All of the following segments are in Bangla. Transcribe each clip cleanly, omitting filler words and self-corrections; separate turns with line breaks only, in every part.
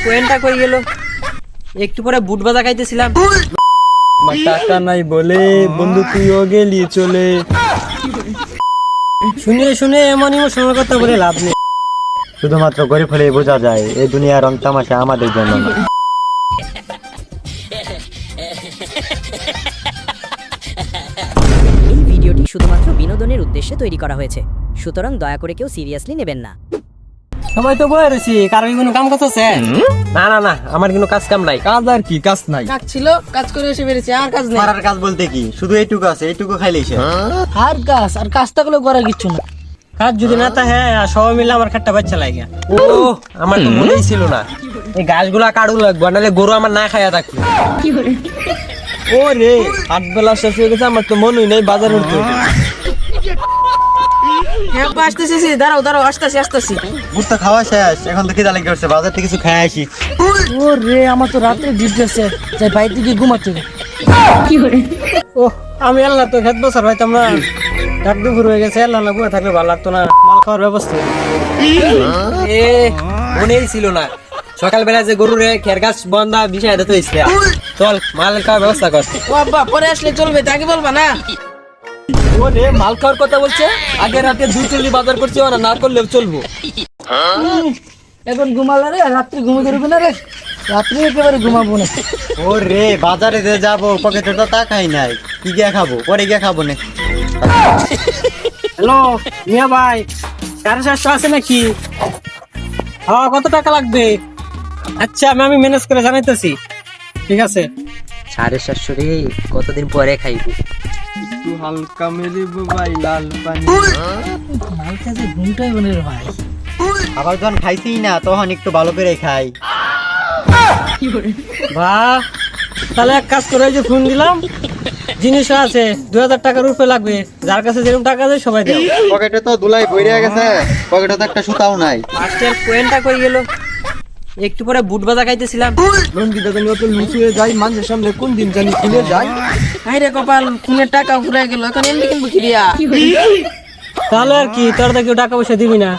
কোয়েনটা কই গেল? একটু পরে বুট বাজা খাইতেছিলাম।
টাকা নাই বলে বন্ধু তুইও গেলি চলে।
শুনে শুনে এমন ইমোশনাল কথা বলে লাভ নেই।
শুধুমাত্র গরিব হলেই বোঝা যায় এই দুনিয়ার রং তামাশা আমাদের জন্য না।
এই ভিডিওটি শুধুমাত্র বিনোদনের উদ্দেশ্যে তৈরি করা হয়েছে, সুতরাং দয়া করে কেউ সিরিয়াসলি নেবেন না।
সবাই তো বয়ে রয়েছি, কারো কি কোনো কাম করতেছে? না না না, আমার কোনো কাজ কাম নাই।
কাজ আর কি, কাজ নাই।
কাজ ছিল, কাজ করে এসে বেরিয়েছি, আর কাজ নেই।
পাড়ার কাজ বলতে কি শুধু এইটুকু আছে, এইটুকু খাইলেই সে।
আর কাজ থাকলে করার কিচ্ছু না।
কাজ যদি না তা হ্যাঁ, সবাই মিলে আমার খাটটা বাচ্চা লাগে। ও আমার তো মনেই ছিল না, এই গাছগুলা কাটু লাগবে, নাহলে গরু আমার না খাইয়া থাকবে।
ও রে, 8 বেলা শেষ হয়ে গেছে, আমার তো মনেই নাই বাজার উঠতে।
হ্যাঁ আসতেছি, দাঁড়াও আসতেছি।
বুটটা খাওয়া শেষ, এখন তো খিদা লেগে উঠছে, বাজার থেকে কিছু খাই আসি।
ও রে, আমার তো রাত্রে ডিউটি আছে, যাই বাইরে দিকে ঘুমাতে হবে।
ও আমি আল্লাহ তো খেত বছর হয়তাম না, ডাক দুপুর হয়ে গেছে, আল্লাহ না ঘুরে থাকলে ভালো লাগতো না। মাল খাওয়ার ব্যবস্থা এ মনেই ছিল না, সকালবেলা যে গরুরে খের গাছ বন্ধা বিষয় দিতে হয়েছে। চল মাল খাওয়ার ব্যবস্থা কর।
ও আব্বা, পরে আসলে চলবে, তাকে বলবা না।
ও রে, মাল খাওয়ার কথা বলছে, আগে রাতে 2 চল্লি বাজার করছে, ওরা না করলেও চলবো।
এখন ঘুমালে রে, রাত্রি ঘুমাতে পারবে না রে, রাত্রি একেবারে ঘুমাবো না।
ও রে, বাজারে যে যাবো, পকেটে তো টাকাই নাই, কি গিয়া খাবো, পরে গিয়া খাবো না।
হ্যালো মিয়া ভাই, 750 আছে নাকি? হ্যাঁ, কত টাকা লাগবে? আচ্ছা আমি ম্যানেজ করে জানাইতেছি। ঠিক আছে।
750 রে, কতদিন পরে খাইবি?
একটু হালকা মেলিব ভাই, লাল পানি।
মাল কাজে ঘুমটাই বনে রে ভাই।
আবার যখন খাইছি না, তখন একটু ভালো করে খাই।
বাহ, তাহলে এক কাজ করে, যে ফোন দিলাম, জিনিসও আছে, 2000 টাকার উপরে লাগবে। যার কাছে যেরকম টাকা আছে সবাই দেয়।
পকেটে তো ধুলাই ভরে গেছে, পকেটে তো একটা সুতাও নাই।
ফার্স্টের কোয়েনটা কই গেল? একটু পরে বুট বাজা খাইতেছিলাম।
লঙ্গিটা জানি অত লুচিয়ে যায়, মানুষের সামনে কোন দিন জানি খুলে যায়।
হাই রে কপাল, ফোনের টাকা ফুরাই গেল, এখন এমনি কিনবো কি দিয়া?
তাহলে আর কি, তোর তো কেউ টাকা পয়সা দিবি না।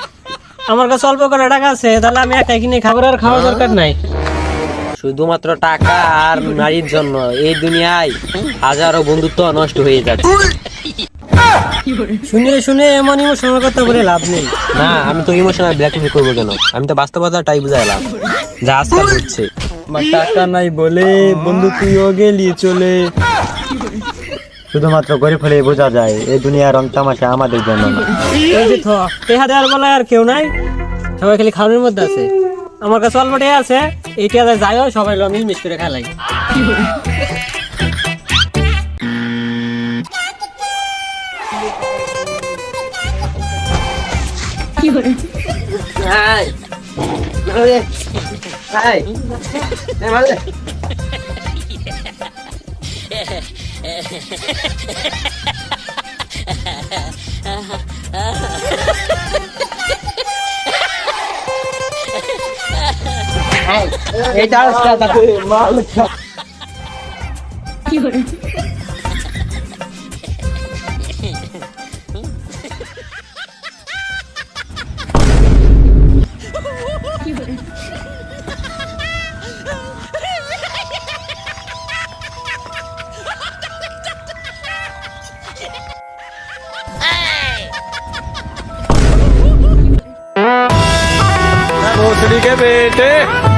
আমার কাছে অল্প করে টাকা আছে, তাহলে আমি একাই কিনে খাবার আর খাওয়ার দরকার নাই। শুধুমাত্র টাকা আর নারীর জন্য এই দুনিয়ায় হাজারো বন্ধুত্ব নষ্ট হয়ে যাচ্ছে। শুনে শুনে এমন ইমোশনাল কথা বলে লাভ নেই। না, আমি তো ইমোশনাল ব্ল্যাকমেল করবো কেন? আমি তো বাস্তবতাটাই বুঝাইলাম, যা আজকাল হচ্ছে।
টাকা নাই বলে বন্ধু তুইও গেলি চলে। শুধুমাত্র গরিব হলেই বোঝা যায় এই দুনিয়ার রং তামাশা আমাদের জন্য না।
এই যে টেহা দেওয়ার বেলায় আর কেউ নাই, সবাই খালি খাওয়ানোর মধ্যে আছে। আমার কাছে অল্প টেহা আছে, এই টেহা যাইও সবাই মিলমিশ করে খেলাই।
के बेटे